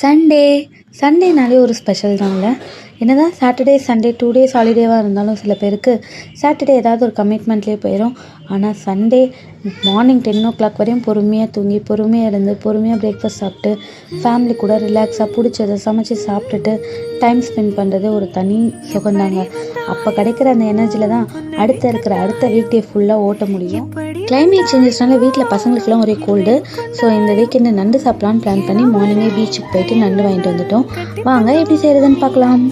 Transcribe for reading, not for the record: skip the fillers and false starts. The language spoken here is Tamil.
சண்டே சண்டேனாலே ஒரு ஸ்பெஷல் தான்ல. என்னதான் சாட்டர்டே சண்டே 2 டேஸ் ஹாலிடேவாக இருந்தாலும் சில பேருக்கு சாட்டர்டே ஏதாவது ஒரு கமிட்மெண்ட்லேயே போயிடும். ஆனால் சண்டே மார்னிங் 10 o'clock வரையும் பொறுமையாக தூங்கி பொறுமையாக இருந்து பொறுமையாக பிரேக்ஃபாஸ்ட் சாப்பிட்டு ஃபேமிலி கூட ரிலாக்ஸாக பிடிச்சதை சமைச்சு சாப்பிட்டுட்டு டைம் ஸ்பெண்ட் பண்ணுறது ஒரு தனி சுகந்தாங்க. அப்போ கிடைக்கிற அந்த எனர்ஜியில் தான் அடுத்த வீக் டே ஃபுல்லாக ஓட்ட முடியும். கிளைமேட் சேஞ்சஸ்னால வீட்டில் பசங்களுக்குலாம் ஒரே கோல்டு. ஸோ இந்த வீக்கெண்டு நண்டு சாப்பிட்லான்னு பிளான் பண்ணி மார்னிங்கே பீச்சுக்கு போயிட்டு நண்டு வாங்கிட்டு வந்துட்டோம். வாங்க எப்படி செய்கிறதுன்னு பார்க்கலாம்.